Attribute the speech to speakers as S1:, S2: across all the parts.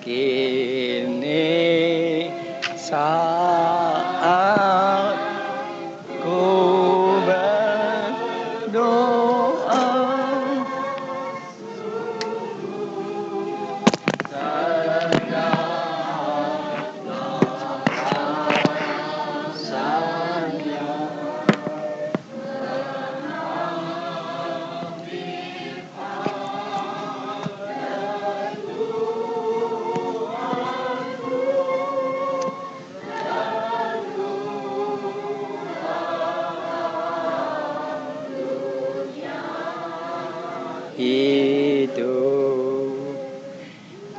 S1: Kini saat ku berdoa, hidup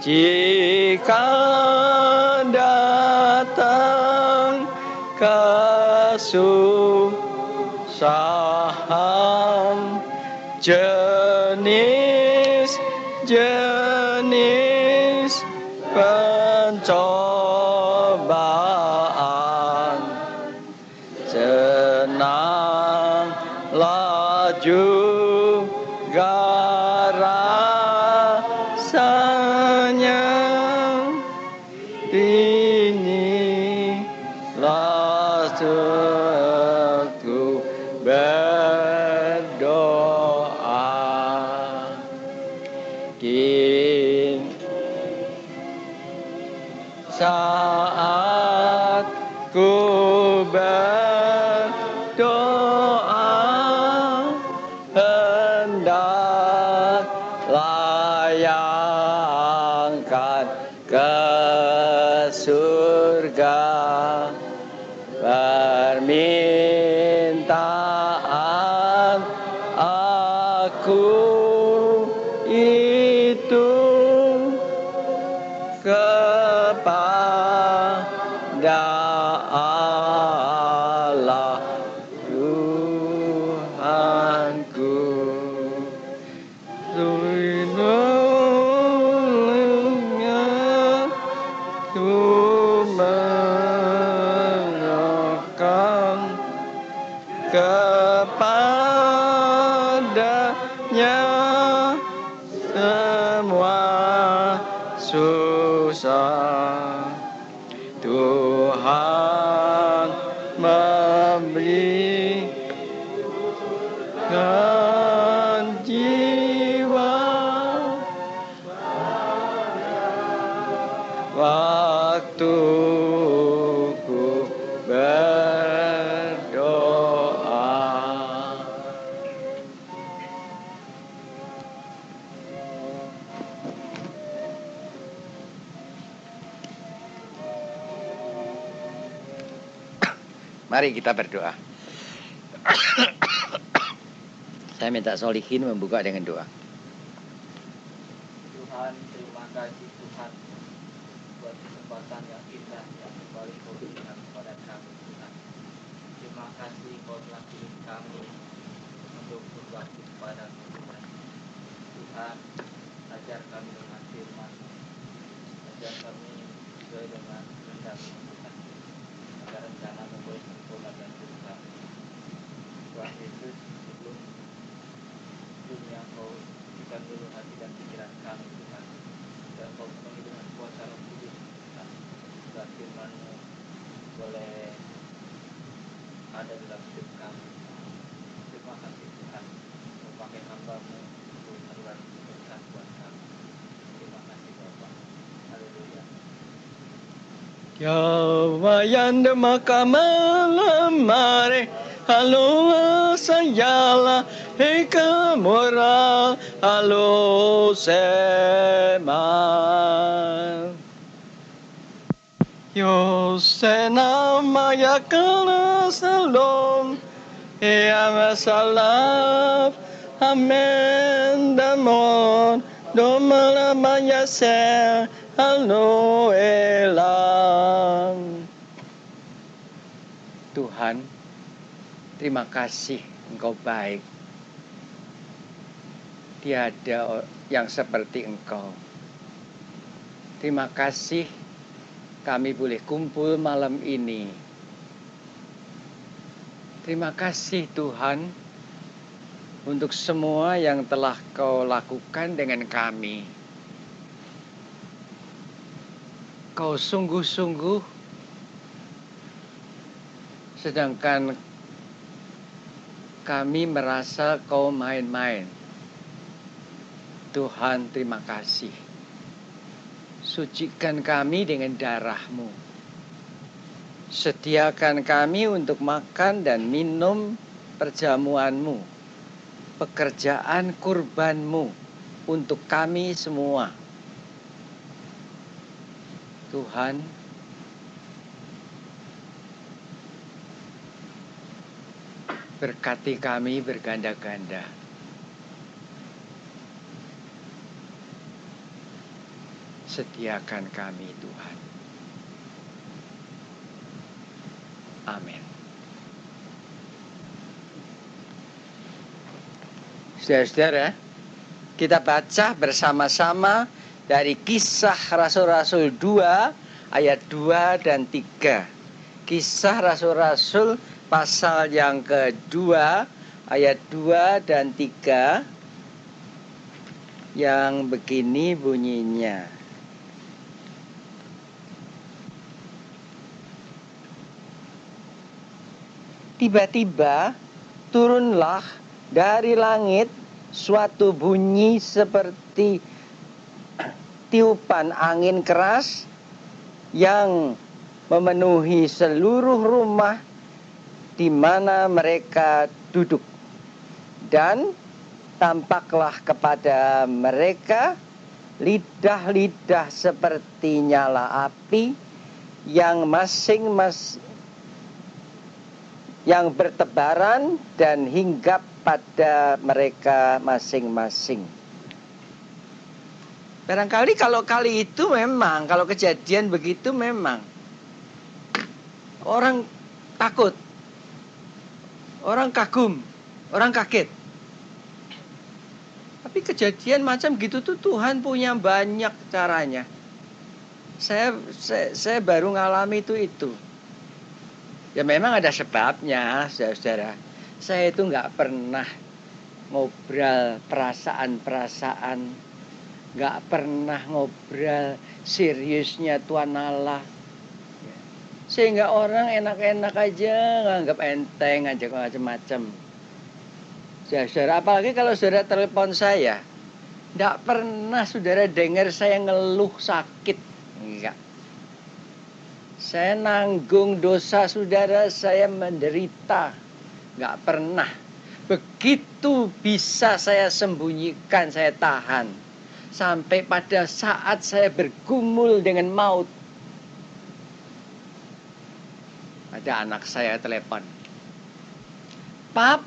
S1: jika datang kesusahan, jenis pencobaan, senanglah juga rasanya, inilah suatu berdoa. Kini saat ku berdoa, hendaklah yang ke surga, permintaan aku itu kepada Allah Tuhanku. Ku menyerahkan kepadanya semua susah. Tuhan memberikan jiwa waktu ku berdoa. Mari kita berdoa. Saya minta Solihin membuka dengan doa.
S2: Tuhan, terima kasih Tuhan buat kesempatan yang indah yang kembali Kau berikan kepada kami Tuhan. Terima kasih Kau telah pilih kami untuk berbakti kepada Tuhan. Tuhan, ajar kami dengan firman, ajar kami sesuai dengan kehendak Tuhan, agar rencana membuat sempurna dan Tuhan. Tuhan Yesus, sebelum dunia Kau ikan dulu hati dan pikiran kami Tuhan, dan Kau penuhi dengan kuasa Roh Kudus Tuhan, agar firman-Mu boleh ada dalam hidup kami. Terima kasih Tuhan, memakai hamba-Mu untuk saluran berkat buat kami. Terima kasih Bapa. Haleluya.
S1: Yawayan demaka malamare, halo sayala, heka moral, halo seman. Yo sena maya kala salom, masalaf, amen damon, domala maya ser, halo elam. Tuhan, terima kasih Engkau baik. Tiada yang seperti Engkau. Terima kasih kami boleh kumpul malam ini. Terima kasih Tuhan untuk semua yang telah Kau lakukan dengan kami. kau sungguh-sungguh, sedangkan kami merasa kau main-main. Tuhan, terima kasih. Sucikan kami dengan darah-Mu. Sediakan kami untuk makan dan minum perjamuan-Mu, pekerjaan kurban-Mu untuk kami semua. Tuhan, berkati kami berganda-ganda. Sediakan kami, Tuhan. Amin. Saudara-saudara, kita baca bersama-sama dari Kisah Rasul-Rasul 2 ayat 2 dan 3. Kisah Rasul-Rasul pasal yang kedua ayat 2 dan 3 yang begini bunyinya. Tiba-tiba turunlah dari langit suatu bunyi seperti tiupan angin keras yang memenuhi seluruh rumah di mana mereka duduk. Dan tampaklah kepada mereka lidah-lidah seperti nyala api yang yang bertebaran dan hinggap pada mereka masing-masing. Barangkali kalau kali itu memang, kalau kejadian begitu memang orang takut, orang kagum, orang kaget. Tapi kejadian macam gitu tuh Tuhan punya banyak caranya. Saya baru ngalami itu. Ya memang ada sebabnya, saudara. Saya itu nggak pernah ngobrol perasaan-perasaan, nggak pernah ngobrol seriusnya Tuhan Allah. Sehingga orang enak-enak aja nganggap enteng aja macam-macam. Saudara, apalagi kalau saudara telepon saya, nggak pernah saudara dengar saya ngeluh sakit, enggak. Saya nanggung dosa saudara, saya menderita. Nggak pernah. Begitu bisa saya sembunyikan, saya tahan. Sampai pada saat saya bergumul dengan maut. Ada anak saya telepon. Pap,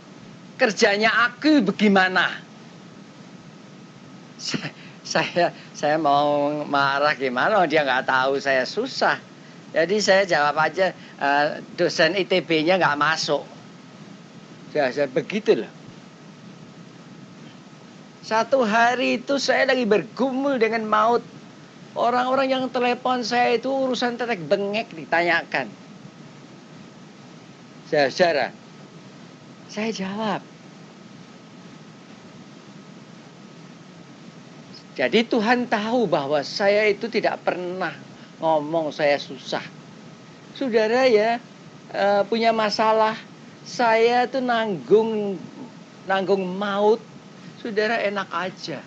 S1: kerjanya aku bagaimana? Saya mau marah gimana, dia nggak tahu saya susah. Jadi saya jawab aja, dosen ITB-nya nggak masuk. Saya begitu loh. Satu hari itu saya lagi bergumul dengan maut. Orang-orang yang telepon saya itu urusan tetek bengek ditanyakan. Saudara, saya jawab. Jadi Tuhan tahu bahwa saya itu tidak pernah ngomong saya susah. Saudara ya, punya masalah, saya tuh nanggung maut. Saudara enak aja.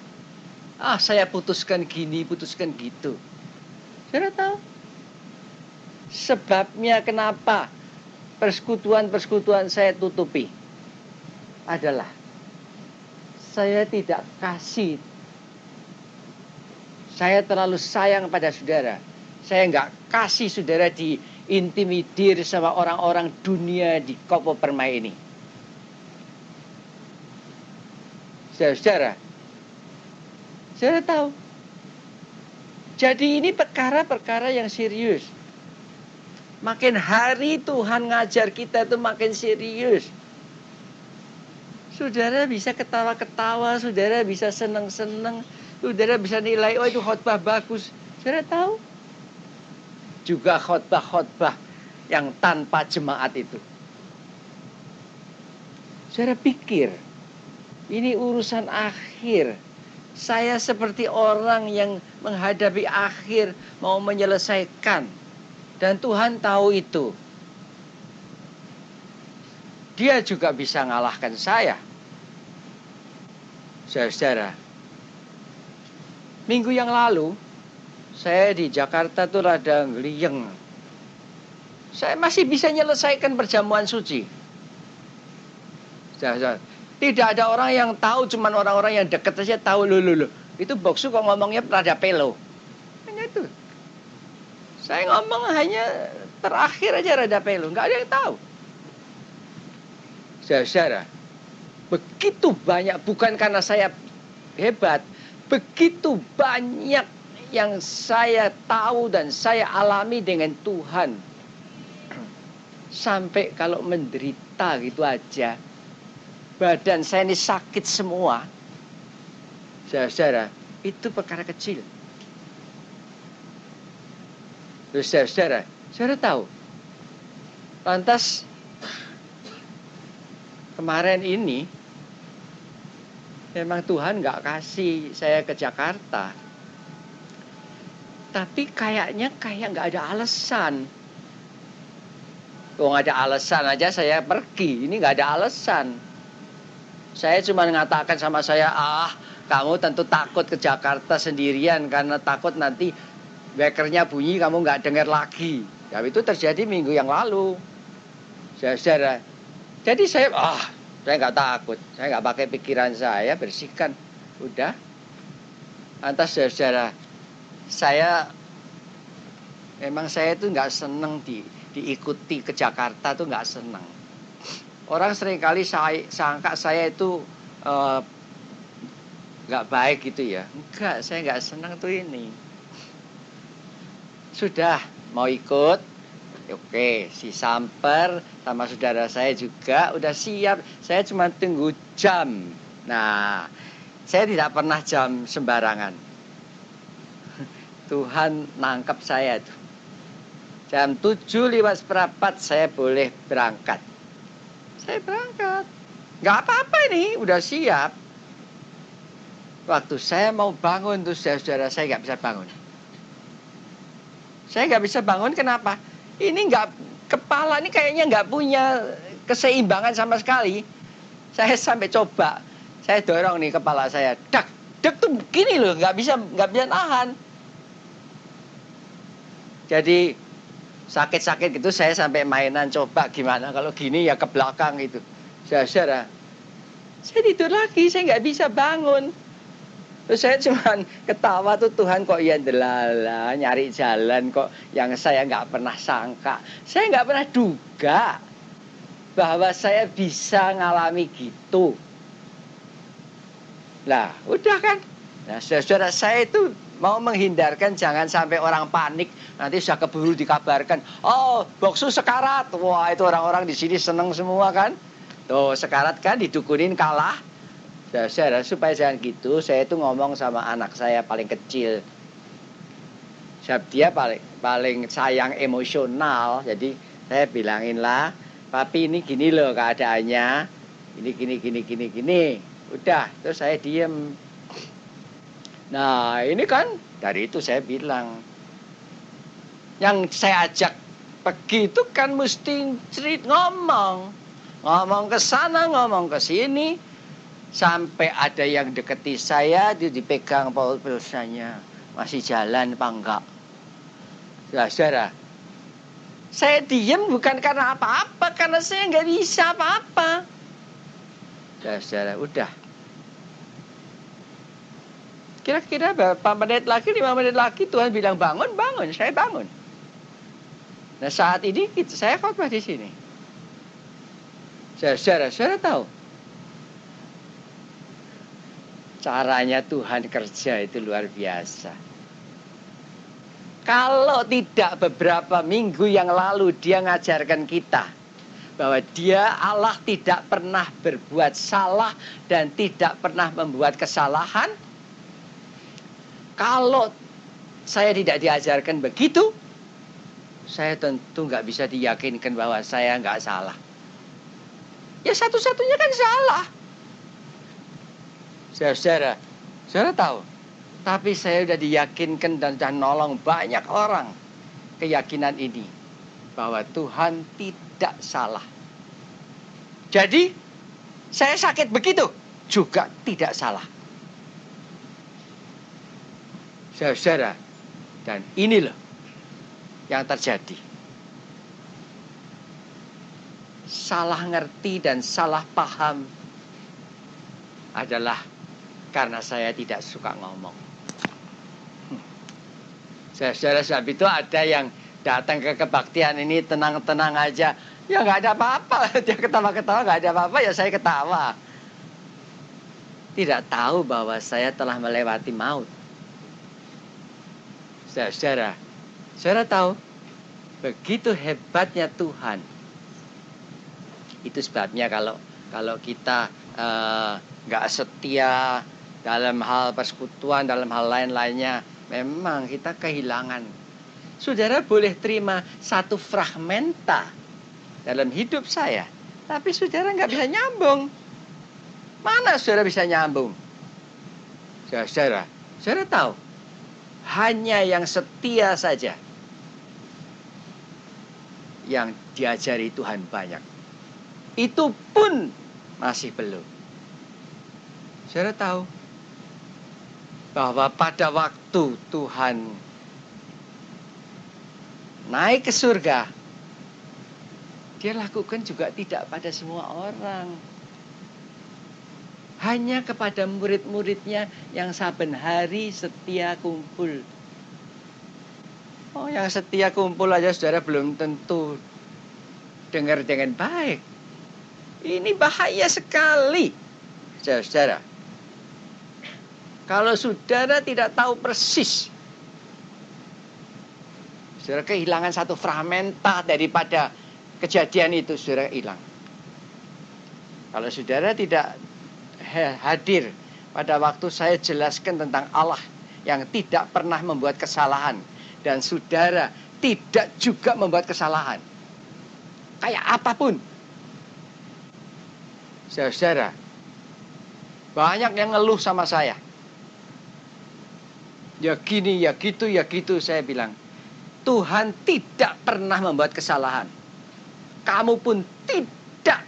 S1: Saya putuskan gini, putuskan gitu. Saudara tahu? Sebabnya kenapa persekutuan-persekutuan saya tutupi adalah saya tidak kasih. Saya terlalu sayang pada saudara. Saya nggak kasih saudara diintimidir sama orang-orang dunia di Kopo Permai ini. Saudara, saudara tahu. Jadi ini perkara-perkara yang serius. Makin hari Tuhan ngajar kita tuh makin serius. Saudara bisa ketawa-ketawa, saudara bisa seneng-seneng, saudara bisa nilai, oh itu khotbah bagus. Saudara tahu? Juga khotbah-khotbah yang tanpa jemaat itu. Saudara pikir, ini urusan akhir. Saya seperti orang yang menghadapi akhir, mau menyelesaikan. Dan Tuhan tahu itu. Dia juga bisa ngalahkan saya. Saudara-saudara, minggu yang lalu, saya di Jakarta tuh rada ngeliyeng. Saya masih bisa menyelesaikan perjamuan suci. Saudara-saudara, tidak ada orang yang tahu, cuman orang-orang yang dekat saja tahu. Loh. Itu Boksu kok ngomongnya rada pelo. Hanya itu. Saya ngomong hanya terakhir aja rada pelo. Nggak ada yang tahu. Saudara, begitu banyak, bukan karena saya hebat. Begitu banyak yang saya tahu dan saya alami dengan Tuhan. Sampai kalau menderita gitu aja. Badan saya ini sakit semua. Saudara, itu perkara kecil. Terus saudara tahu. Lantas kemarin ini memang Tuhan nggak kasih saya ke Jakarta. Tapi kayaknya nggak ada alasan. Kalau nggak ada alasan aja saya pergi. Ini nggak ada alasan. Saya cuma mengatakan sama saya, kamu tentu takut ke Jakarta sendirian karena takut nanti bekernya bunyi kamu nggak dengar lagi. Ya itu terjadi minggu yang lalu. Saudara. Jadi saya nggak takut. Saya nggak pakai pikiran saya, bersihkan. Udah. Lantas saudara, memang saya itu nggak seneng diikuti ke Jakarta tuh nggak seneng. Orang seringkali sangka saya itu nggak baik gitu ya. Enggak, saya nggak senang tuh ini. Sudah mau ikut, oke, si Samper sama saudara saya juga udah siap. Saya cuma tunggu jam. Nah, saya tidak pernah jam sembarangan. Tuhan nangkep saya tuh. Jam 7:04 saya boleh berangkat. Saya berangkat. Nggak apa-apa ini, udah siap. Waktu saya mau bangun tuh saudara, saya nggak bisa bangun. Saya nggak bisa bangun kenapa? Ini kepala ini kayaknya nggak punya keseimbangan sama sekali. Saya sampai coba, saya dorong nih kepala saya, dak tuh gini loh, nggak bisa nahan. Jadi sakit-sakit gitu saya sampai mainan coba gimana kalau gini ya ke belakang itu. Saudara, saya tidur lagi, saya nggak bisa bangun. Terus saya cuma ketawa tuh, Tuhan kok ya delala nyari jalan kok yang saya nggak pernah sangka. Saya nggak pernah duga bahwa saya bisa ngalami gitu. Lah, udah kan. Nah, saudara saya itu mau menghindarkan jangan sampai orang panik, nanti sudah keburu dikabarkan, Boksu sekarat. Wah, itu orang-orang di sini seneng semua kan. Tuh, sekarat kan didukunin kalah. Saudara, supaya jangan gitu, saya itu ngomong sama anak saya paling kecil. Sebab dia paling sayang emosional, jadi saya bilangin lah, papi ini gini loh keadaannya, gini. Udah, terus saya diem. Nah, ini kan dari itu saya bilang, yang saya ajak pergi itu kan mesti ngomong ke sana, ngomong ke sini, sampai ada yang deketi saya, dia dipegang pulsanya, masih jalan apa enggak. Saudara, saya diem bukan karena apa-apa, karena saya nggak bisa apa-apa. Saudara, udah. Kira-kira berapa menit lagi, 5 menit lagi Tuhan bilang bangun, saya bangun. Nah saat ini saya khotbah di sini. Saudara tahu caranya Tuhan kerja itu luar biasa. Kalau tidak beberapa minggu yang lalu dia ngajarkan kita bahwa dia Allah tidak pernah berbuat salah dan tidak pernah membuat kesalahan. Kalau saya tidak diajarkan begitu, saya tentu nggak bisa diyakinkan bahwa saya nggak salah. Ya satu-satunya kan salah. Saudara, Saudara tahu, tapi saya sudah diyakinkan dan sudah nolong banyak orang keyakinan ini, bahwa Tuhan tidak salah. Jadi, saya sakit begitu juga tidak salah. Saudara, dan ini loh yang terjadi. Salah ngerti dan salah paham adalah karena saya tidak suka ngomong. Saudara, sebab itu ada yang datang ke kebaktian ini tenang-tenang aja. Ya nggak ada apa-apa. Dia ketawa-ketawa nggak ada apa-apa, ya saya ketawa. Tidak tahu bahwa saya telah melewati maut. Saudara, saudara tahu, begitu hebatnya Tuhan. Itu sebabnya kalau kita nggak setia dalam hal persekutuan, dalam hal lain-lainnya, memang kita kehilangan. Saudara boleh terima satu fragmenta dalam hidup saya, tapi saudara nggak bisa nyambung. Mana saudara bisa nyambung? Saudara tahu, hanya yang setia saja yang diajari Tuhan banyak. Itu pun masih belum. Saudara tahu bahwa pada waktu Tuhan naik ke surga, dia lakukan juga tidak pada semua orang. Hanya kepada murid-muridnya yang saben hari setia kumpul. Oh, yang setia kumpul aja saudara belum tentu dengar dengan baik. Ini bahaya sekali, saudara. Kalau saudara tidak tahu persis, saudara kehilangan satu fragmenta daripada kejadian itu, saudara hilang. Kalau saudara tidak hadir pada waktu saya jelaskan tentang Allah yang tidak pernah membuat kesalahan, dan saudara tidak juga membuat kesalahan, kayak apapun, saudara, banyak yang ngeluh sama saya. Ya gini, ya gitu, saya bilang, Tuhan tidak pernah membuat kesalahan. Kamu pun tidak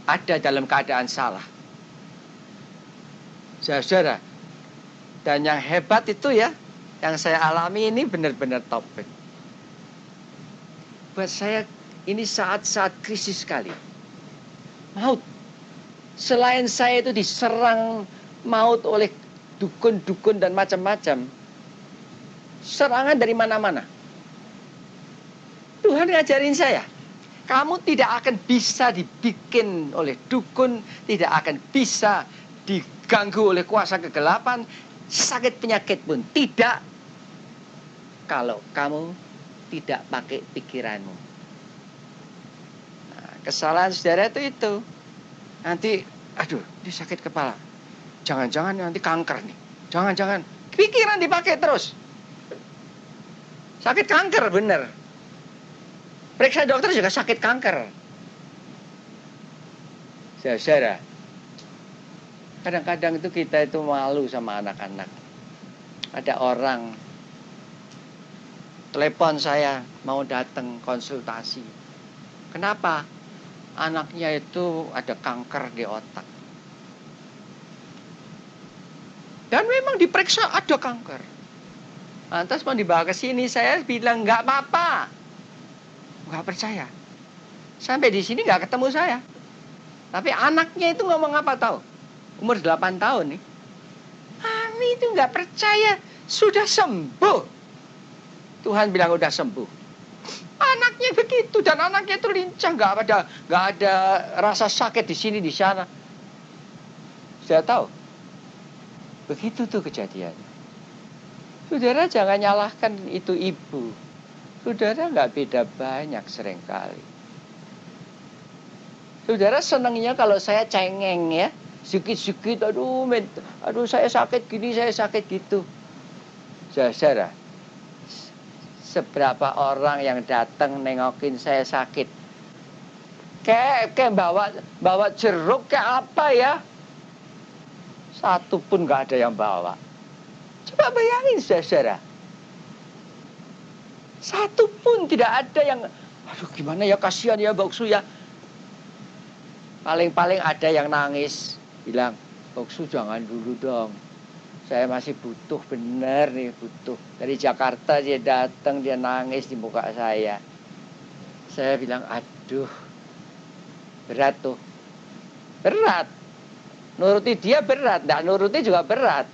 S1: ada dalam keadaan salah. Saudara, dan yang hebat itu ya, yang saya alami ini benar-benar topik. Buat saya ini saat-saat krisis sekali. Maut. Selain saya itu diserang maut oleh dukun-dukun dan macam-macam, serangan dari mana-mana. Tuhan ngajarin saya, kamu tidak akan bisa dibikin oleh dukun, tidak akan bisa diganggu oleh kuasa kegelapan, sakit penyakit pun tidak, kalau kamu tidak pakai pikiranmu. Nah, kesalahan saudara itu. Nanti, aduh, dia sakit kepala. Jangan-jangan nanti kanker nih. Jangan-jangan. Pikiran dipakai terus. Sakit kanker, bener. Periksa dokter juga sakit kanker. Saudara, kadang-kadang itu kita itu malu sama anak-anak. Ada orang telepon saya, mau datang konsultasi. Kenapa? Anaknya itu ada kanker di otak. Dan memang diperiksa ada kanker. Lantas mau dibawa ke sini, saya bilang nggak apa-apa. Nggak percaya. Sampai di sini nggak ketemu saya. Tapi anaknya itu ngomong apa tahu? Umur 8 tahun nih. Ani itu nggak percaya, sudah sembuh. Tuhan bilang udah sembuh. Anaknya begitu, dan anaknya itu lincah, nggak ada rasa sakit di sini di sana. Saya tahu. Begitu tuh kejadian. Saudara jangan nyalahkan itu ibu. Saudara nggak beda banyak seringkali. Saudara senangnya kalau saya cengeng ya. Sikit-sikit, aduh saya sakit gini, saya sakit gitu. Saudara, seberapa orang yang datang nengokin saya sakit. Kayak bawa jeruk kayak apa ya. Satu pun nggak ada yang bawa. Coba bayangin saudara. Satu pun tidak ada yang, aduh gimana ya, kasihan ya Mbak Uksu ya. Paling-paling ada yang nangis, bilang, Mbak Uksu jangan dulu dong. Saya masih butuh, bener nih butuh. Dari Jakarta dia datang, dia nangis di muka saya. Saya bilang, aduh, berat tuh. Berat. Nuruti dia berat, nggak nuruti juga berat.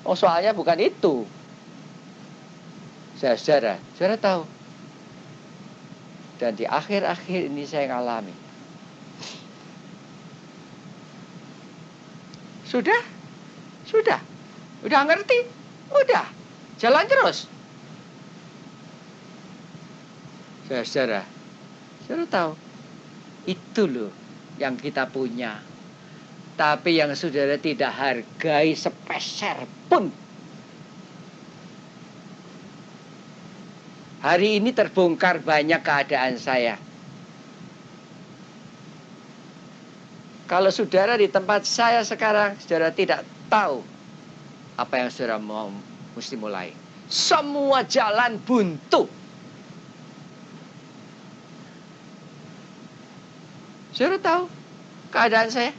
S1: Oh soalnya bukan itu. Saudara tahu. Dan di akhir-akhir ini saya ngalami. Sudah. Udah ngerti? Udah. Jalan terus. Saudara tahu. Itu loh yang kita punya. Tapi yang saudara tidak hargai sepeser pun. Hari ini terbongkar banyak keadaan saya. Kalau saudara di tempat saya sekarang, saudara tidak tahu apa yang saudara mau mesti mulai. Semua jalan buntu. Saudara tahu keadaan saya?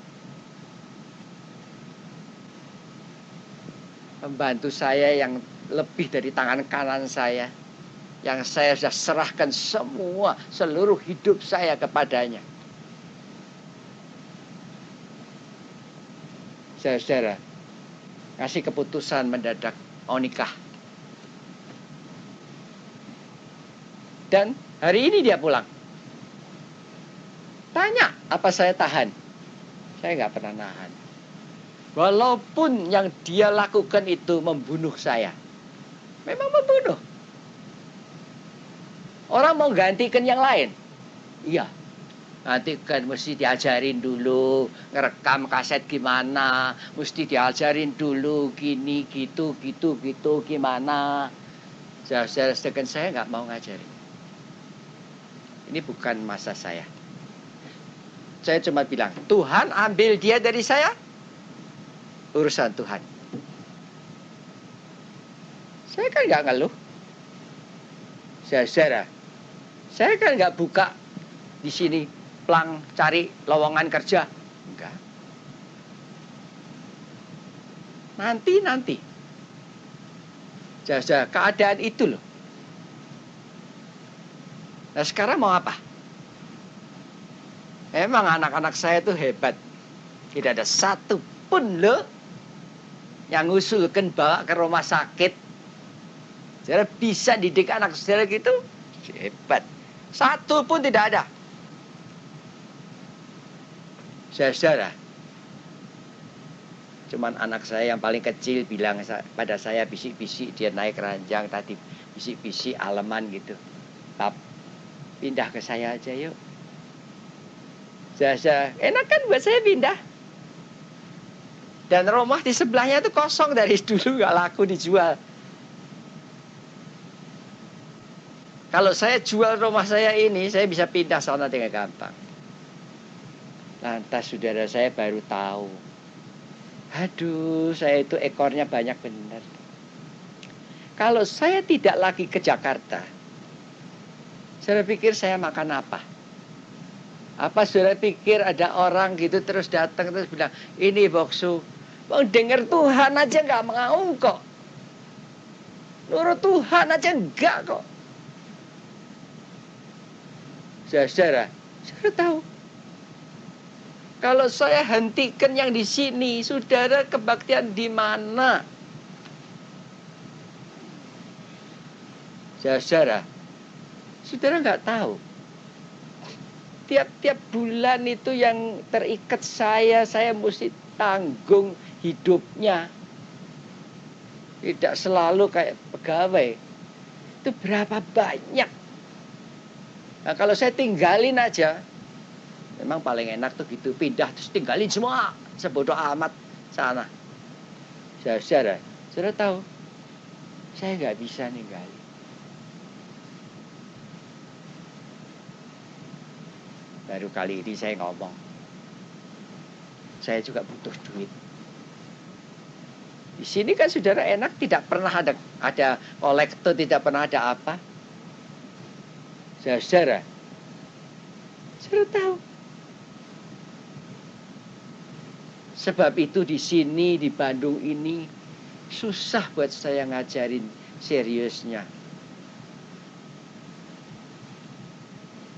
S1: Membantu saya yang lebih dari tangan kanan saya, yang saya sudah serahkan semua, seluruh hidup saya kepadanya. Saudara, kasih keputusan mendadak mau nikah. Dan hari ini dia pulang. Tanya, apa saya tahan? Saya nggak pernah nahan. Walaupun yang dia lakukan itu membunuh saya. Memang membunuh. Orang mau gantikan yang lain. Iya. Nanti kan mesti diajarin dulu. Ngerekam kaset gimana. Mesti diajarin dulu. Gini, gitu, gimana. Sedangkan saya nggak mau ngajarin. Ini bukan masa saya. Saya cuma bilang, Tuhan ambil dia dari saya. Urusan Tuhan. Saya kan nggak ngeluh. Saudara, saya kan nggak buka di sini plang cari lowongan kerja. Enggak. Nanti. Saudara, keadaan itu loh. Nah sekarang mau apa? Emang anak-anak saya tuh hebat. Tidak ada satu pun loh yang ngusulkan bawa ke rumah sakit. Saudara bisa didik anak saudara gitu? Hebat. Satu pun tidak ada. Saudara, cuman anak saya yang paling kecil bilang pada saya bisik-bisik, dia naik ranjang tadi, bisik-bisik aleman gitu. Pap, pindah ke saya aja yuk. Saya enak kan buat saya pindah. Dan rumah di sebelahnya itu kosong dari dulu, gak laku dijual. Kalau saya jual rumah saya ini, saya bisa pindah sana dengan gampang. Lantas saudara saya baru tahu. Aduh, saya itu ekornya banyak benar. Kalau saya tidak lagi ke Jakarta, saya pikir saya makan apa? Apa saudara pikir ada orang gitu terus datang terus bilang, ini Boksu, mau dengar Tuhan aja gak mau kok. Nurut Tuhan aja enggak kok. Saudara tahu. Kalau saya hentikan yang di sini, saudara kebaktian di mana? Saudara nggak tahu. Tiap-tiap bulan itu yang terikat saya mesti tanggung hidupnya. Tidak selalu kayak pegawai. Itu berapa banyak? Nah, kalau saya tinggalin aja, memang paling enak tuh gitu, pindah terus tinggalin semua, sebodoh amat sana. Saudara tahu, saya nggak bisa ninggalin. Baru kali ini saya ngomong, saya juga butuh duit. Di sini kan saudara enak, tidak pernah ada kolektor, tidak pernah ada apa. Saudara tahu. Sebab itu di sini, di Bandung ini, susah buat saya ngajarin seriusnya.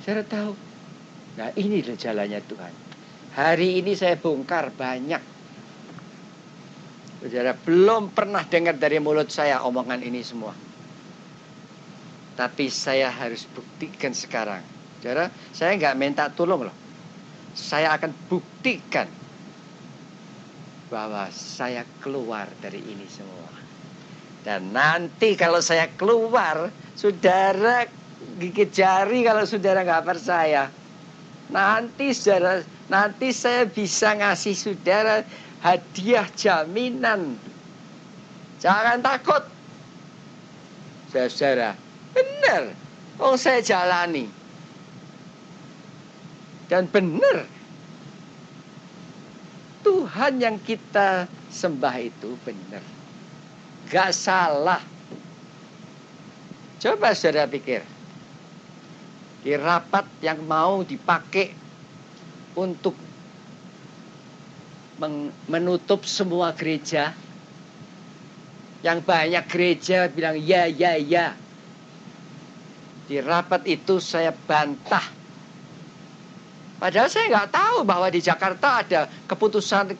S1: Saudara tahu. Nah, inilah jalannya Tuhan. Hari ini saya bongkar banyak. Saudara belum pernah dengar dari mulut saya omongan ini semua. Tapi saya harus buktikan sekarang. Saudara, saya nggak minta tolong loh. Saya akan buktikan bahwa saya keluar dari ini semua. Dan nanti kalau saya keluar, saudara gigit jari kalau saudara nggak percaya. Nanti saya bisa ngasih saudara hadiah jaminan. Jangan takut. Saudara, benar. Oh, saya jalani. Dan benar. Tuhan yang kita sembah itu benar. Gak salah. Coba saudara pikir. Di rapat yang mau dipakai untuk menutup semua gereja, yang banyak gereja bilang ya. Di rapat itu saya bantah. Padahal saya nggak tahu bahwa di Jakarta ada keputusan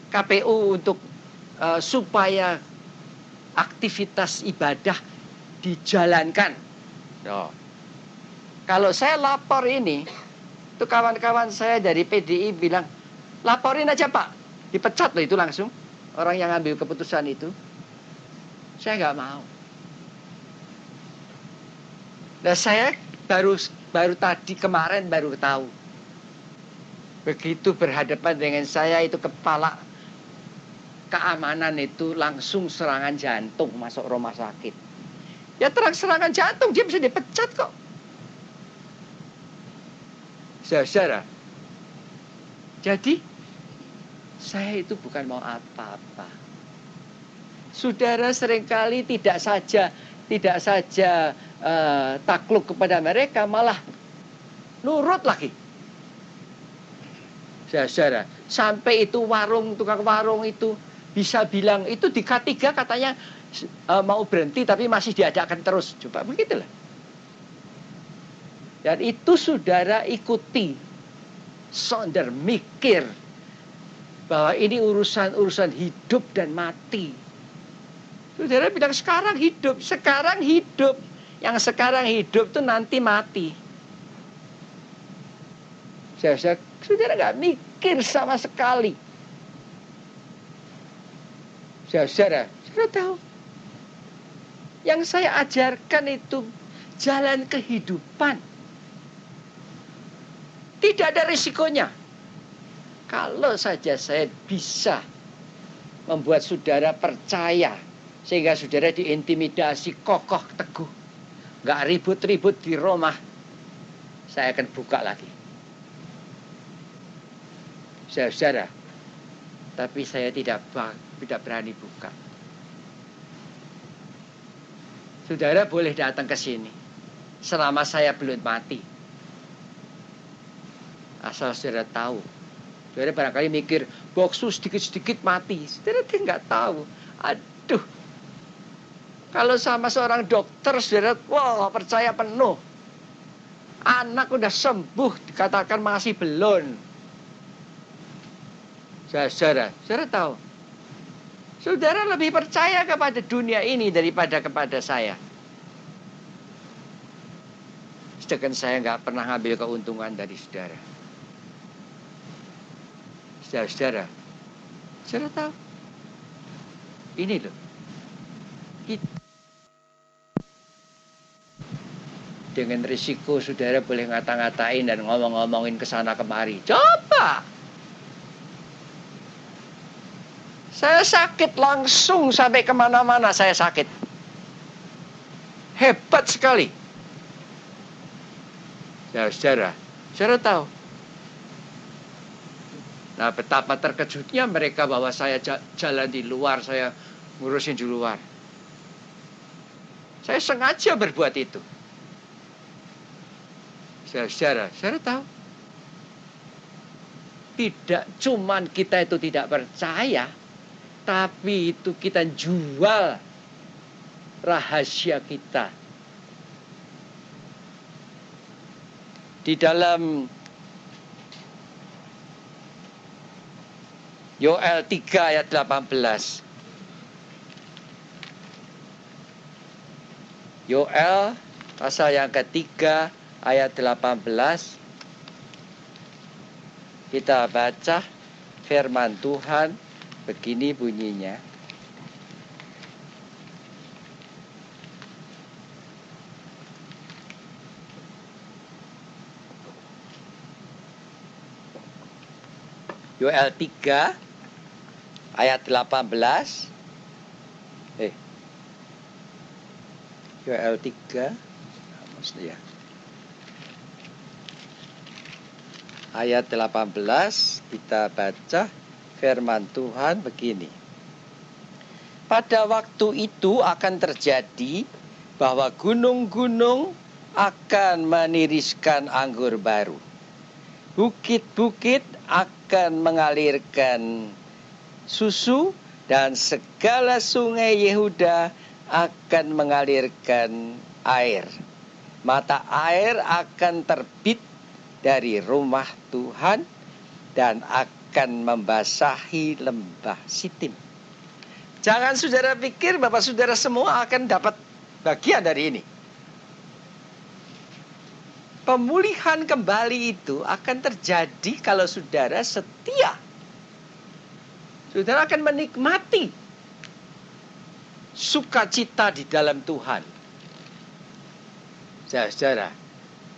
S1: KPU untuk supaya aktivitas ibadah dijalankan. Kalau saya lapor ini, itu kawan-kawan saya dari PDI bilang, laporin aja Pak, dipecat loh itu langsung orang yang ambil keputusan itu. Saya nggak mau. Nah saya baru tadi kemarin baru tahu. Begitu berhadapan dengan saya itu kepala keamanan itu langsung serangan jantung masuk rumah sakit. Ya terang serangan jantung dia bisa dipecat kok. Saudara. Jadi saya itu bukan mau apa-apa. Saudara seringkali tidak saja takluk kepada mereka, malah nurut lagi. Saudara, sampai itu tukang warung itu bisa bilang itu di K3 katanya mau berhenti tapi masih diadakan terus. Coba begitulah. Dan itu saudara ikuti. Saudara mikir bahwa ini urusan hidup dan mati. Saudara bilang sekarang hidup. Yang sekarang hidup itu nanti mati. Saudara nggak mikir sama sekali. Saudara tahu. Yang saya ajarkan itu jalan kehidupan. Tidak ada risikonya. Kalau saja saya bisa membuat saudara percaya, sehingga saudara diintimidasi kokoh teguh, nggak ribut-ribut di rumah, saya akan buka lagi. Saudara, tapi saya tidak berani buka. Saudara boleh datang ke sini selama saya belum mati. Asal saudara tahu. Saudara barangkali mikir, boksu sedikit-sedikit mati. Saudara nggak tahu. Aduh. Kalau sama seorang dokter, saudara, wah percaya penuh. Anak udah sembuh, dikatakan masih belum. Saudara tahu. Saudara lebih percaya kepada dunia ini daripada kepada saya. Sedangkan saya nggak pernah ngambil keuntungan dari saudara. Saudara tahu. Ini loh. Dengan risiko saudara boleh ngata-ngatain dan ngomong-ngomongin kesana kemari. Coba. Saya sakit langsung sampai kemana-mana saya sakit. Hebat sekali. Saudara tahu. Nah, betapa terkejutnya mereka bahwa saya jalan di luar, saya ngurusin di luar. Saya sengaja berbuat itu. Saudara tahu, tidak cuman kita itu tidak percaya, tapi itu kita jual rahasia kita. Di dalam Yoel 3 ayat 18. Yoel pasal yang ketiga ayat 18. Kita baca firman Tuhan, begini bunyinya. Yoel 3 ayat 18. Yoel 3 maksudnya ayat 18, kita baca firman Tuhan begini. Pada waktu itu akan terjadi bahwa gunung-gunung akan meniriskan anggur baru. Bukit-bukit akan mengalirkan susu dan segala sungai Yehuda akan mengalirkan air. Mata air akan terbit dari rumah Tuhan dan akan membasahi lembah Sitim. Jangan saudara pikir Bapak saudara semua akan dapat bagian dari ini. Pemulihan kembali itu akan terjadi kalau saudara setia. Saudara akan menikmati sukacita di dalam Tuhan. Saudara,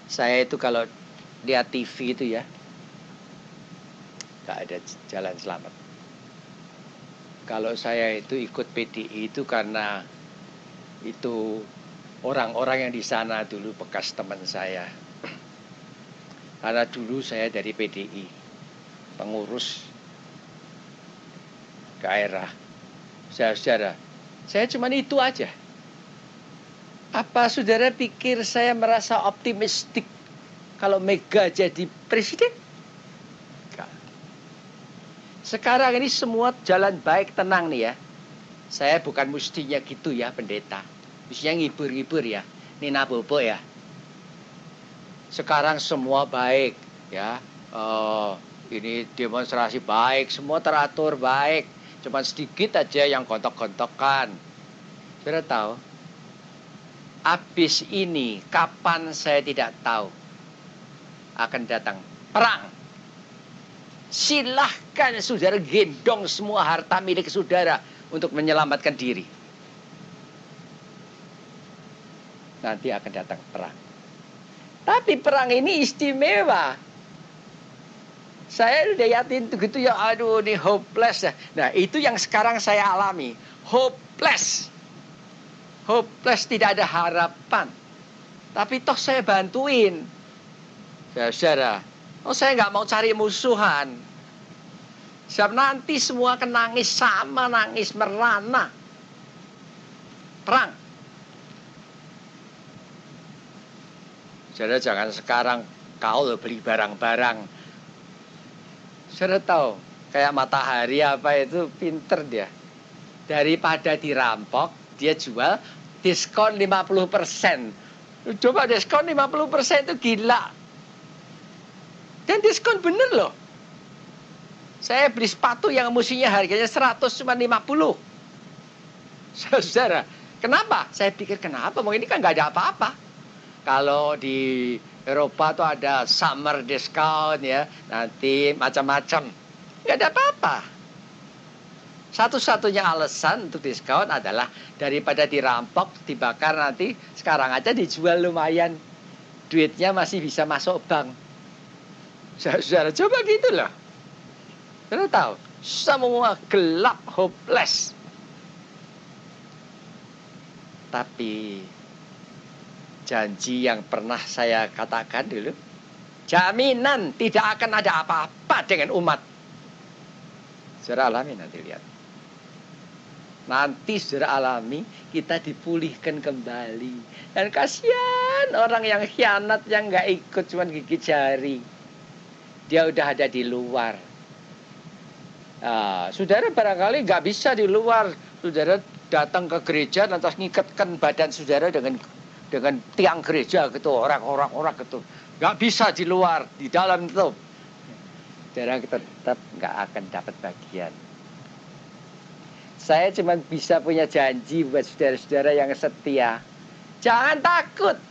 S1: saya itu kalau lihat TV itu ya, gak ada jalan selamat. Kalau saya itu ikut PDI itu karena itu orang-orang yang di sana dulu bekas teman saya. Karena dulu saya dari PDI, pengurus daerah. Saudara, saya cuma itu aja. Apa saudara pikir saya merasa optimistik kalau Mega jadi presiden? Sekarang ini semua jalan baik, tenang nih ya. Saya bukan mestinya gitu ya pendeta. Mestinya ngibur-ngibur ya. Nina Bobo ya. Sekarang semua baik ya. Ini demonstrasi baik, semua teratur baik. Cuma sedikit aja yang gontok-gontokan. Saudara tahu? Habis ini kapan saya tidak tahu. Akan datang perang. Silahkan saudara gendong semua harta milik saudara untuk menyelamatkan diri. Nanti akan datang perang. Tapi perang ini istimewa. Saya udah yakin gitu ya, aduh ini hopeless ya. Nah itu yang sekarang saya alami. Hopeless. Hopeless, tidak ada harapan. Tapi toh saya bantuin. Saudara, saya nggak mau cari musuhan. Sebab nanti semua akan nangis sama, nangis merana. Perang. Saudara jangan sekarang kau beli barang-barang. Saudara tahu, kayak Matahari apa itu pinter dia. Daripada dirampok, dia jual diskon 50%. Coba diskon 50% itu gila. Dan diskon bener loh. Saya beli sepatu yang mestinya harganya 100 cuma 50. Saudara, kenapa? Saya pikir kenapa? Mau ini kan nggak ada apa-apa. Kalau di Eropa tuh ada summer discount ya, nanti macam-macam. Nggak ada apa-apa. Satu-satunya alasan untuk diskon adalah daripada dirampok, dibakar nanti, sekarang aja dijual lumayan. Duitnya masih bisa masuk bank. Saudara, coba gitu loh. Saudara tahu, semua gelap, hopeless. Tapi janji yang pernah saya katakan dulu, jaminan tidak akan ada apa-apa dengan umat. Secara alami nanti lihat. Nanti secara alami kita dipulihkan kembali. Dan kasihan orang yang khianat, yang nggak ikut, cuman gigit jari. Dia udah ada di luar. Saudara barangkali nggak bisa di luar. Saudara datang ke gereja, lantas ngikatkan badan saudara dengan tiang gereja gitu, orang gitu. Nggak bisa di luar, di dalam itu. Saudara tetap nggak akan dapat bagian. Saya cuma bisa punya janji buat saudara-saudara yang setia. Jangan takut.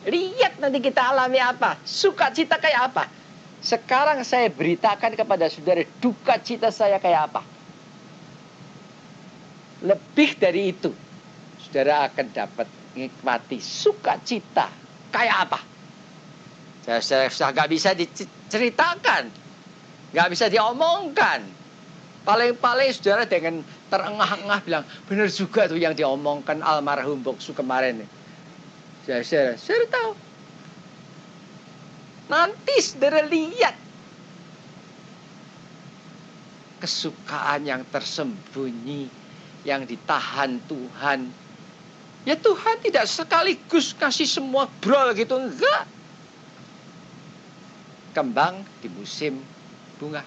S1: Lihat nanti kita alami apa. Sukacita kayak apa. Sekarang saya beritakan kepada saudara duka cita saya kayak apa. Lebih dari itu, saudara akan dapat nikmati sukacita kayak apa. Saya nggak bisa diceritakan, nggak bisa diomongkan. Paling-paling saudara dengan terengah-engah bilang, benar juga tuh yang diomongkan almarhum Boksu kemarin. Saudara tahu. Nanti saudara lihat kesukaan yang tersembunyi, yang ditahan Tuhan. Ya Tuhan tidak sekaligus kasih semua brol gitu, enggak. Kembang di musim bunga,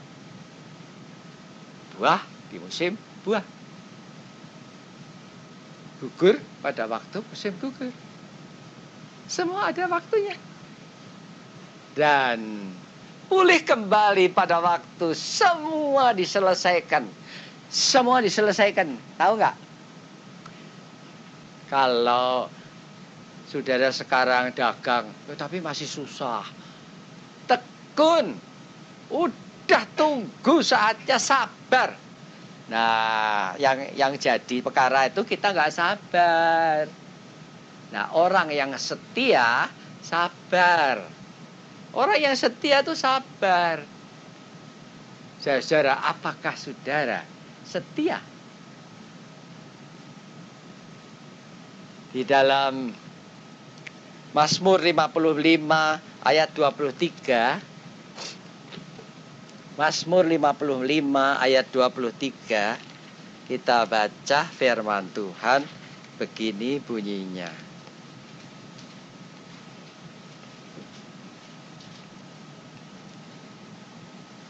S1: buah di musim buah, gugur pada waktu musim gugur. Semua ada waktunya. Dan pulih kembali pada waktu semua diselesaikan. Semua diselesaikan. Tahu nggak? Kalau saudara sekarang dagang, tapi masih susah. Tekun. Udah tunggu saatnya, sabar. Nah, yang jadi perkara itu kita nggak sabar. Nah, orang yang setia sabar. Orang yang setia itu sabar. Saudara, apakah saudara setia? Di dalam Mazmur 55 ayat 23, Mazmur 55 ayat 23, kita baca firman Tuhan, begini bunyinya.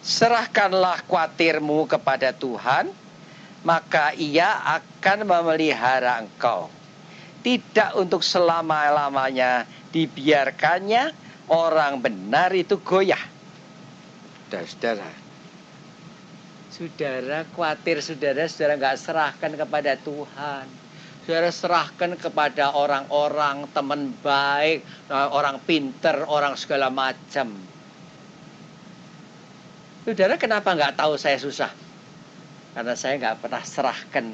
S1: Serahkanlah khawatirmu kepada Tuhan, maka Ia akan memelihara engkau. Tidak untuk selama-lamanya dibiarkannya orang benar itu goyah. Saudara khawatir saudara nggak serahkan kepada Tuhan. Saudara serahkan kepada orang-orang, teman baik, orang pinter, orang segala macam. Saudara kenapa nggak tahu saya susah? Karena saya nggak pernah serahkan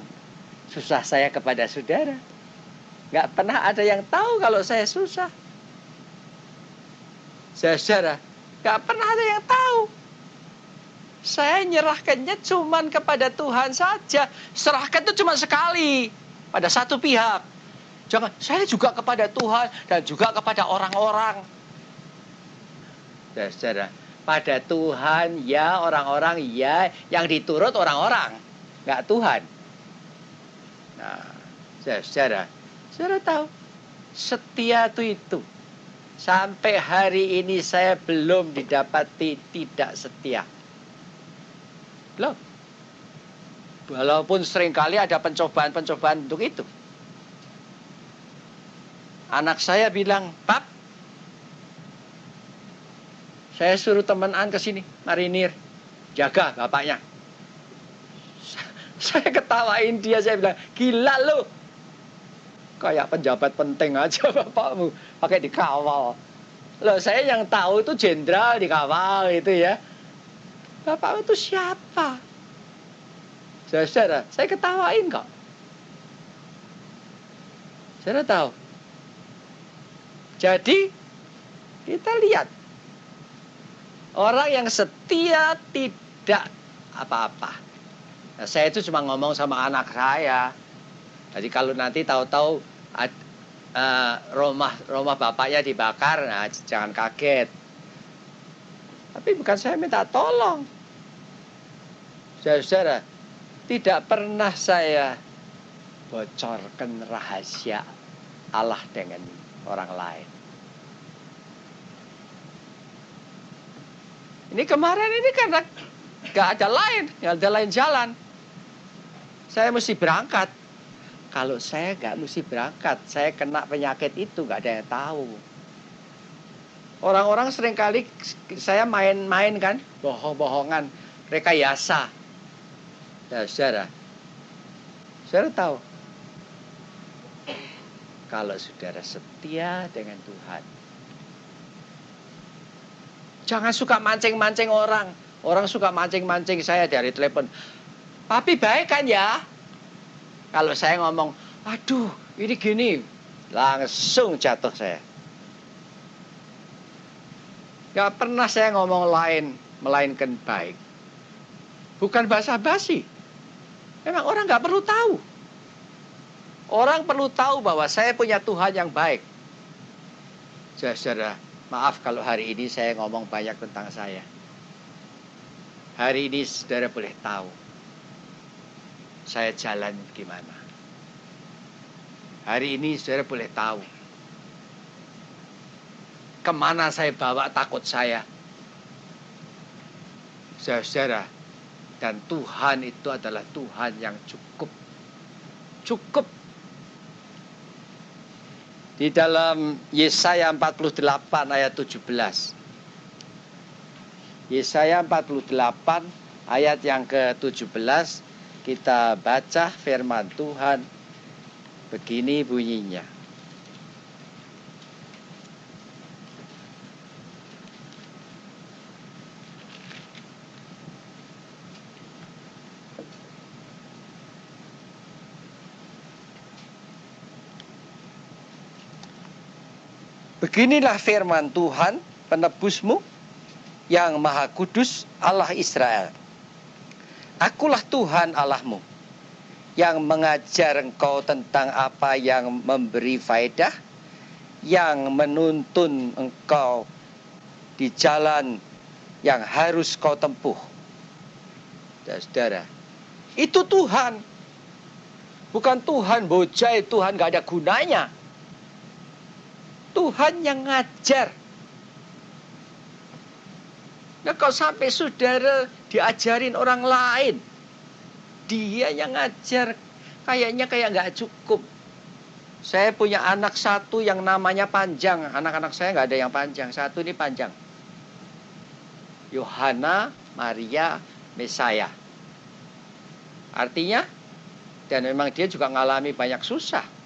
S1: susah saya kepada saudara. Nggak pernah ada yang tahu kalau saya susah. Saudara, nggak pernah ada yang tahu. Saya nyerahkannya cuman kepada Tuhan saja. Serahkan itu cuma sekali pada satu pihak. Jangan, saya juga kepada Tuhan dan juga kepada orang-orang. Saudara, pada Tuhan ya, orang-orang ya, yang diturut orang-orang, nggak Tuhan. Nah, saudara tahu, setia itu. Sampai hari ini saya belum didapati tidak setia. Belum. Walaupun seringkali ada pencobaan-pencobaan untuk itu. Anak saya bilang, Pap, saya suruh temenan ke sini, marinir, jaga bapaknya. Saya ketawain dia, saya bilang, gila lu. Kayak penjabat penting aja bapakmu, pakai dikawal. Loh, saya yang tahu itu jenderal dikawal itu ya. Bapakmu itu siapa? Saudara, saya ketawain kok. Saudara tahu. Jadi, kita lihat. Orang yang setia tidak apa-apa. Nah, saya itu cuma ngomong sama anak saya. Jadi kalau nanti tahu-tahu rumah bapaknya dibakar, nah jangan kaget. Tapi bukan saya minta tolong. Saudara, Tidak pernah saya bocorkan rahasia Allah dengan orang lain. Ini kemarin ini karena gak ada lain jalan. Saya mesti berangkat. Kalau saya gak mesti berangkat, saya kena penyakit itu gak ada yang tahu. Orang-orang seringkali saya main-main kan, bohong-bohongan, rekayasa. Ya, saudara tahu, kalau saudara setia dengan Tuhan, jangan suka mancing-mancing orang. Orang suka mancing-mancing saya dari telepon. Papi baik kan ya? Kalau saya ngomong, aduh ini gini, langsung jatuh saya. Gak pernah saya ngomong lain, melainkan baik. Bukan basa-basi. Memang orang gak perlu tahu. Orang perlu tahu bahwa saya punya Tuhan yang baik. Saudara, maaf kalau hari ini saya ngomong banyak tentang saya. Hari ini saudara boleh tahu saya jalan gimana. Hari ini saudara boleh tahu kemana saya bawa takut saya. Saudara, dan Tuhan itu adalah Tuhan yang cukup. Cukup. Di dalam Yesaya 48 ayat 17. Yesaya 48 ayat yang ke-17, kita baca firman Tuhan. Begini bunyinya. Beginilah firman Tuhan, penebusmu, yang Maha Kudus, Allah Israel. Akulah Tuhan Allahmu, yang mengajar engkau tentang apa yang memberi faedah, yang menuntun engkau di jalan yang harus kau tempuh. Saudara, itu Tuhan. Bukan Tuhan bojai, Tuhan gak ada gunanya. Tuhan yang ngajar. Nah, kalau sampai saudara diajarin orang lain, dia yang ngajar, kayaknya kayak nggak cukup. Saya punya anak satu yang namanya panjang. Anak-anak saya nggak ada yang panjang. Satu ini panjang. Yohana Maria Mesaya. Artinya, dan memang dia juga ngalami banyak susah.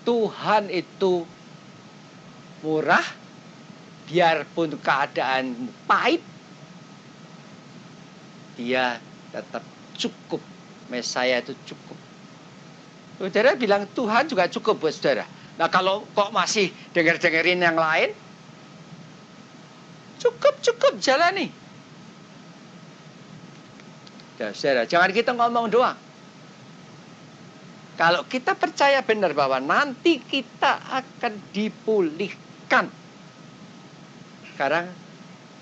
S1: Tuhan itu murah, biarpun keadaan pahit, dia tetap cukup. Mesaya itu cukup. Saudara bilang Tuhan juga cukup buat saudara. Nah kalau kok masih dengerin yang lain, cukup jalani. Ya, saudara, jangan kita ngomong doang. Kalau kita percaya benar bahwa nanti kita akan dipulihkan. Sekarang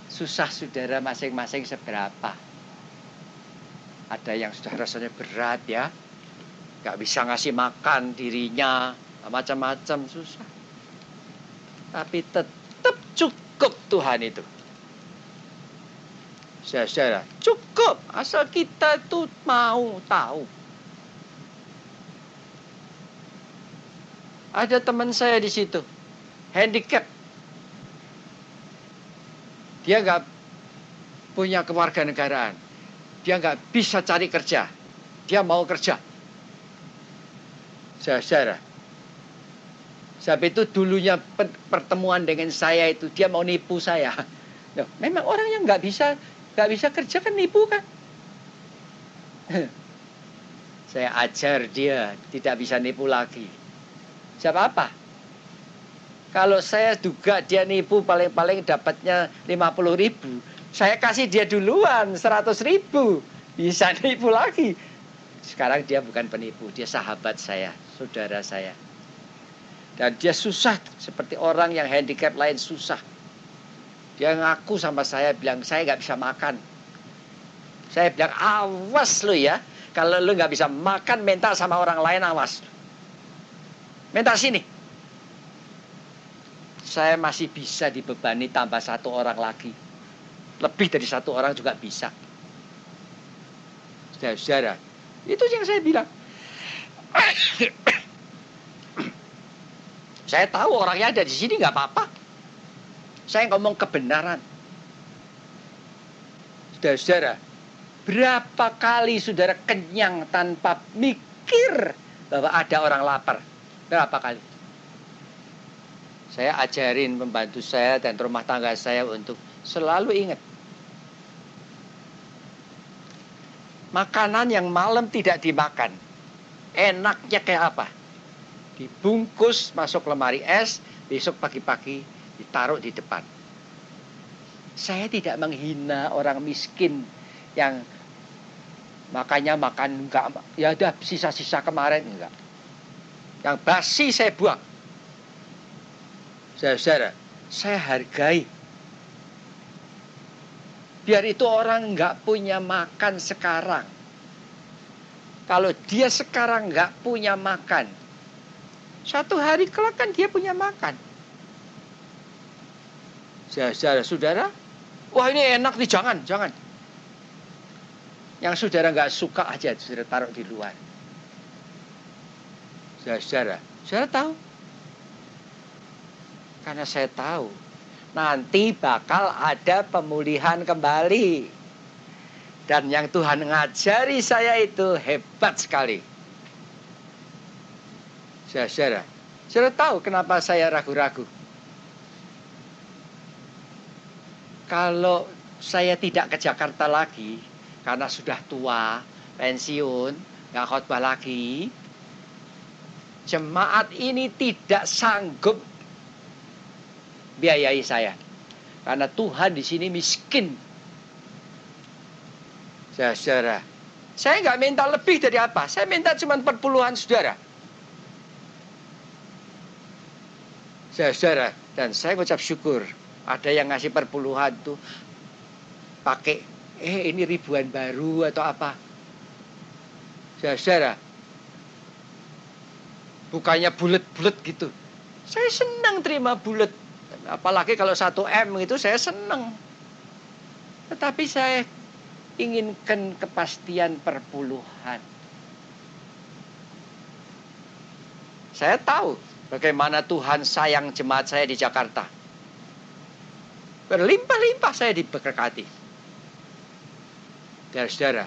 S1: susah saudara masing-masing seberapa. Ada yang sudah rasanya berat ya. Gak bisa ngasih makan dirinya. Macam-macam susah. Tapi tetap cukup Tuhan itu. Saudara, cukup. Asal kita tuh mau tahu. Ada teman saya di situ, handicap. Dia nggak punya kewarganegaraan. Dia nggak bisa cari kerja. Dia mau kerja. Saudara, sampai itu dulunya pertemuan dengan saya itu dia mau nipu saya. Loh, memang orang yang nggak bisa kerja kan nipu kan? Saya ajar dia tidak bisa nipu lagi. Siapa apa? Kalau saya duga dia nipu paling-paling dapatnya 50.000, saya kasih dia duluan 100.000, bisa nipu lagi. Sekarang dia bukan penipu, dia sahabat saya, saudara saya. Dan dia susah seperti orang yang handicap lain susah. Dia ngaku sama saya, bilang saya nggak bisa makan. Saya bilang, awas lu ya. Kalau lu nggak bisa makan, minta sama orang lain, awas. Minta sini. Saya masih bisa dibebani tambah 1 orang lagi. Lebih dari 1 orang juga bisa. Saudara-saudara, itu yang saya bilang. Saya tahu orangnya ada di sini, nggak apa-apa. Saya ngomong kebenaran. Saudara-saudara, berapa kali saudara kenyang tanpa mikir bahwa ada orang lapar? Berapa kali? Saya ajarin pembantu saya dan rumah tangga saya untuk selalu ingat. Makanan yang malam tidak dimakan, enaknya kayak apa? Dibungkus masuk lemari es, besok pagi-pagi ditaruh di depan. Saya tidak menghina orang miskin yang makanya makan enggak, ya udah sisa-sisa kemarin, enggak. Yang basi saya buang. Saudara, saya hargai. Biar itu orang enggak punya makan sekarang. Kalau dia sekarang enggak punya makan, suatu hari kelak kan dia punya makan. Saudara, wah ini enak nih, jangan. Yang saudara nggak suka aja, saudara taruh di luar. Saudara tahu? Karena saya tahu, nanti bakal ada pemulihan kembali. Dan yang Tuhan ngajari saya itu hebat sekali. Saudara tahu kenapa saya ragu-ragu? Kalau saya tidak ke Jakarta lagi, karena sudah tua, pensiun, nggak khotbah lagi, jemaat ini tidak sanggup biayai saya. Karena Tuhan di sini miskin. Saudara, saya nggak minta lebih dari apa. Saya minta cuma perpuluhan saudara. Saudara, dan saya ucap syukur. Ada yang ngasih perpuluhan tuh pakai ini ribuan baru atau apa. Saudara, bukannya bulet-bulet gitu. Saya senang terima bulet. Apalagi kalau 1 M itu saya senang. Tetapi saya inginkan kepastian perpuluhan. Saya tahu bagaimana Tuhan sayang jemaat saya di Jakarta. Berlimpah-limpah saya diberkati. Saudara,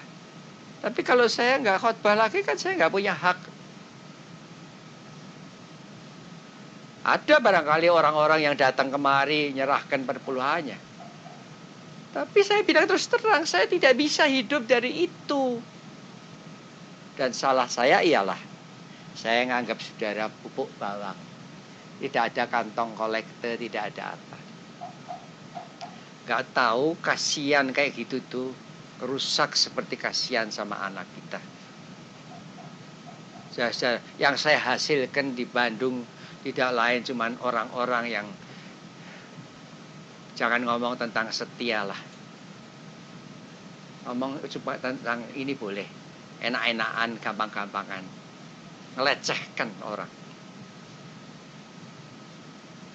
S1: tapi kalau saya nggak khotbah lagi kan saya nggak punya hak. Ada barangkali orang-orang yang datang kemari nyerahkan perpuluhannya. Tapi saya bilang terus terang, saya tidak bisa hidup dari itu. Dan salah saya ialah, saya nganggap saudara pupuk bawang. Tidak ada kantong kolektor, tidak ada apa. Gak tahu kasihan kayak gitu tuh, kerusak seperti kasihan sama anak kita. Yang saya hasilkan di Bandung tidak lain cuman orang-orang yang, jangan ngomong tentang setia lah. Ngomong coba tentang ini boleh, enak-enakan, gampang-gampangan, ngelecehkan orang.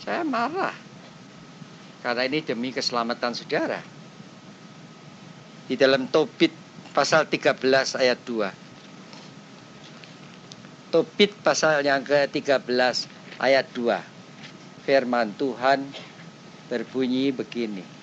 S1: Saya marah. Karena ini demi keselamatan saudara. Di dalam Tobit pasal 13 ayat 2. Tobit pasal yang ke-13 ayat 2. Firman Tuhan berbunyi begini.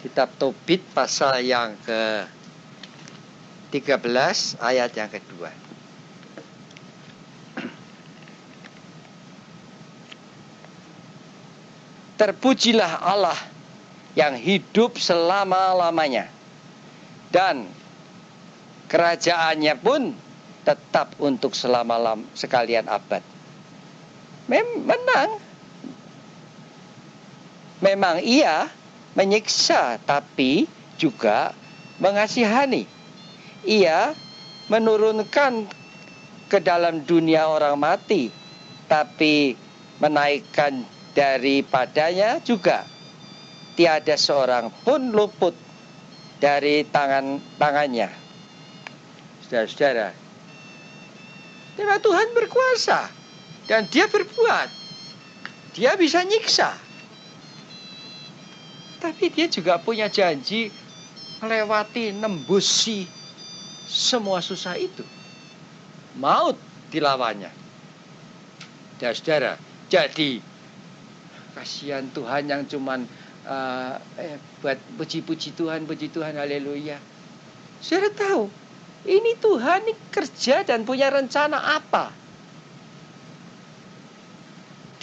S1: Kitab Tobit pasal yang ke-13 ayat yang kedua. Terpujilah Allah yang hidup selama-lamanya. Dan kerajaannya pun tetap untuk sekalian abad. Menang. Memang ia menyiksa, tapi juga mengasihani. Ia menurunkan ke dalam dunia orang mati, tapi menaikkan daripadanya juga. Tiada seorang pun luput dari tangannya. Saudara-saudara, memang Tuhan berkuasa dan dia berbuat. Dia bisa nyiksa. Tapi dia juga punya janji melewati, nembusi semua susah itu. Maut dilawannya. Saudara, jadi kasihan Tuhan yang cuman buat puji Tuhan, haleluya. Saudara tahu, ini Tuhan ini kerja dan punya rencana apa?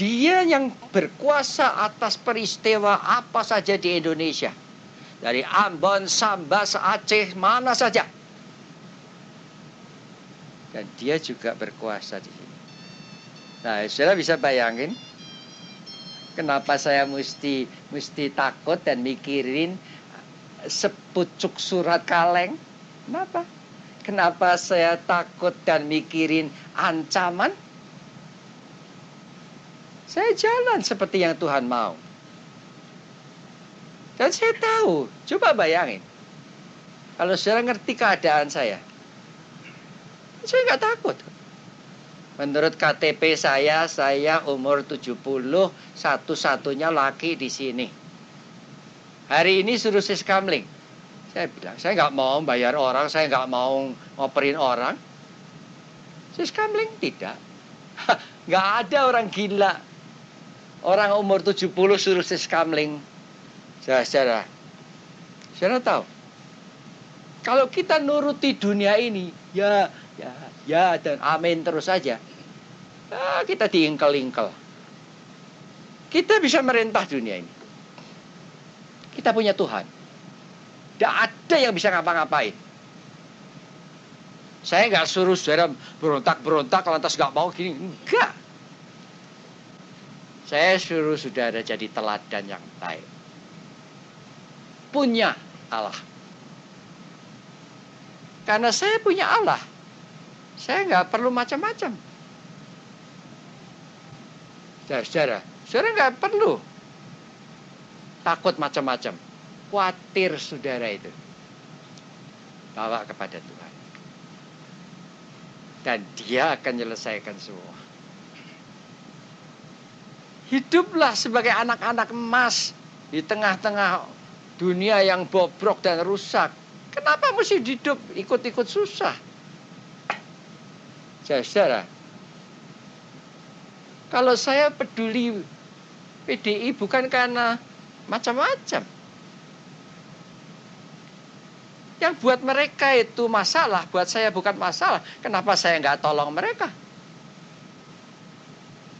S1: Dia yang berkuasa atas peristiwa apa saja di Indonesia. Dari Ambon, Sambas, Aceh, mana saja. Dan dia juga berkuasa di sini. Nah, saudara bisa bayangin kenapa saya mesti takut dan mikirin sepucuk surat kaleng? Kenapa? Kenapa saya takut dan mikirin ancaman? Saya jalan seperti yang Tuhan mau. Dan saya tahu, coba bayangin. Kalau saudara ngerti keadaan saya nggak takut. Menurut KTP saya umur 70, satu-satunya laki di sini. Hari ini suruh siskamling. Saya bilang, saya nggak mau bayar orang, saya nggak mau ngoperin orang. Siskamling tidak. Nggak ada orang gila. Orang umur 70 suruh siskamling. Saudara tahu, kalau kita nuruti dunia ini, ya dan amin terus saja, kita diingkel-ingkel. Kita bisa merintah dunia ini. Kita punya Tuhan. Tidak ada yang bisa ngapa-ngapain. Saya nggak suruh saudara berontak lantas nggak mau gini. Enggak. Saya suruh saudara jadi teladan yang baik. Punya Allah. Karena saya punya Allah, saya nggak perlu macam-macam. Saudara nggak perlu takut macam-macam. Khawatir saudara itu. Bawa kepada Tuhan. Dan dia akan menyelesaikan semua. Hiduplah sebagai anak-anak emas di tengah-tengah dunia yang bobrok dan rusak. Kenapa mesti hidup ikut-ikut susah? Saudara, kalau saya peduli PDI bukan karena macam-macam. Yang buat mereka itu masalah, buat saya bukan masalah. Kenapa saya nggak tolong mereka?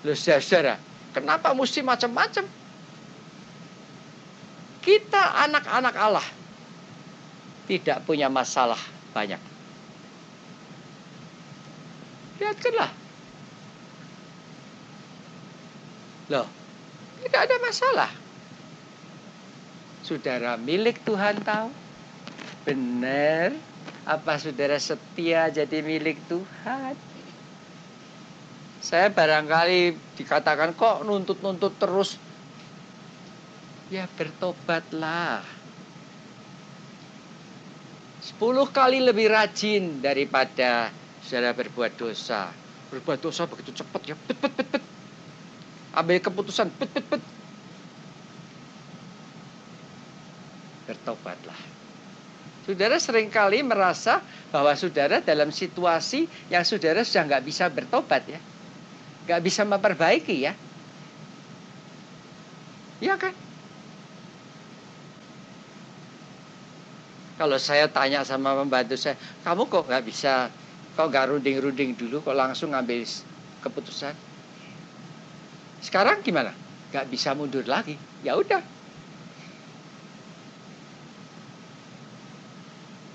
S1: Loh saudara, kenapa mesti macam-macam? Kita anak-anak Allah tidak punya masalah banyak. Lihatkanlah. Loh, tidak ada masalah. Saudara milik Tuhan tahu? Benar. Apa saudara setia jadi milik Tuhan? Saya barangkali dikatakan kok nuntut-nuntut terus. Ya bertobatlah. 10 kali lebih rajin daripada saudara berbuat dosa. Berbuat dosa begitu cepat ya. Bet. Ambil keputusan. Bet. Bertobatlah. Saudara seringkali merasa bahwa saudara dalam situasi yang saudara sudah nggak bisa bertobat ya. Nggak bisa memperbaiki ya. Iya kan? Kalau saya tanya sama pembantu saya, kamu kok nggak bisa, kok nggak runding-runding dulu, kok langsung ngambil keputusan? Sekarang gimana? Nggak bisa mundur lagi. Ya udah.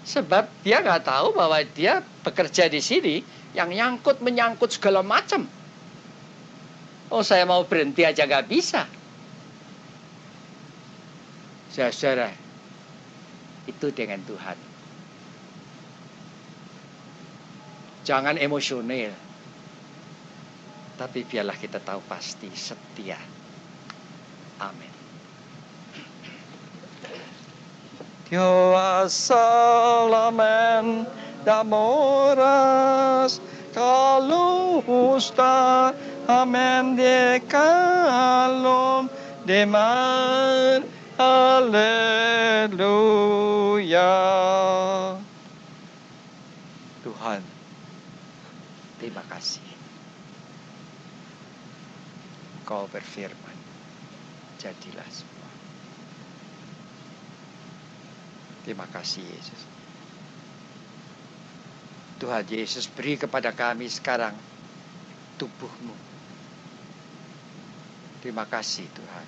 S1: Sebab dia nggak tahu bahwa dia bekerja di sini yang menyangkut segala macam. Oh, saya mau berhenti aja nggak bisa. Saudara, itu dengan Tuhan. Jangan emosional. Tapi biarlah kita tahu pasti setia. Amin. Dios salamen damoras kalusta amen de kalom demar haleluya. Tuhan, terima kasih. Kau berfirman, jadilah semua. Terima kasih Yesus. Tuhan Yesus, beri kepada kami sekarang tubuh-Mu. Terima kasih Tuhan.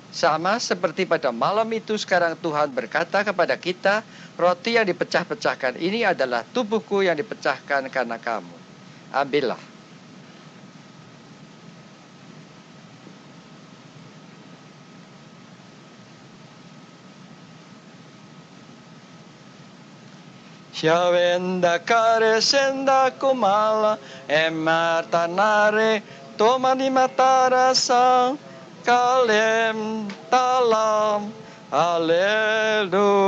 S1: Sama seperti pada malam itu, sekarang Tuhan berkata kepada kita, roti yang dipecah-pecahkan ini adalah tubuhku yang dipecahkan karena kamu. Ambillah. Shavenda kare senda kumala emartanare tomani matarasa kalem talam haleluya.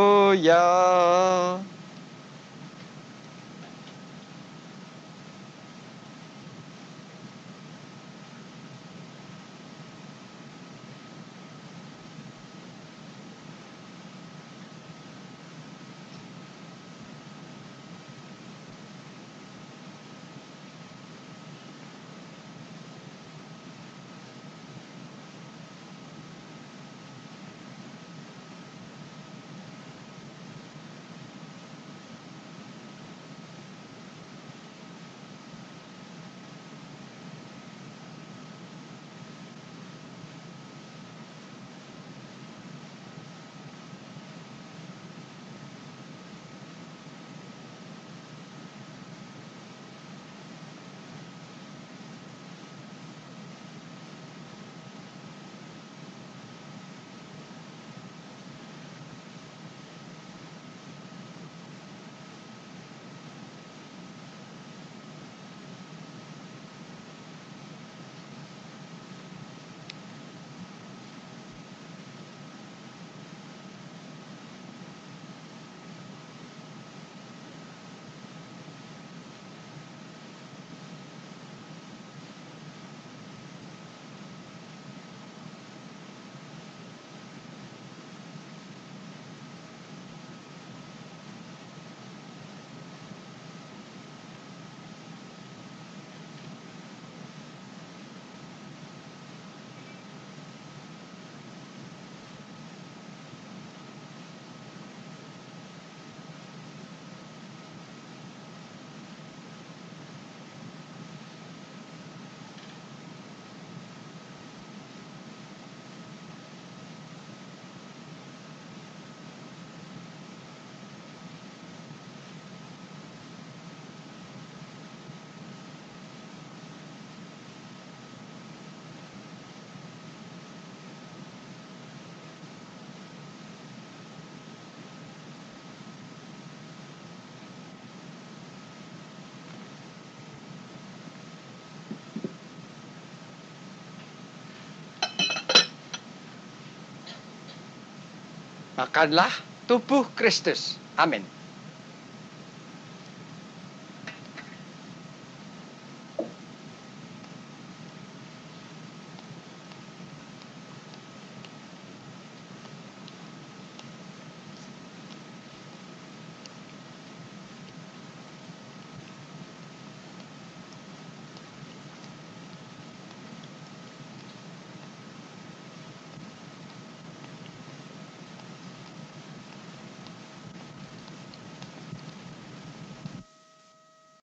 S1: Makanlah tubuh Kristus. Amin.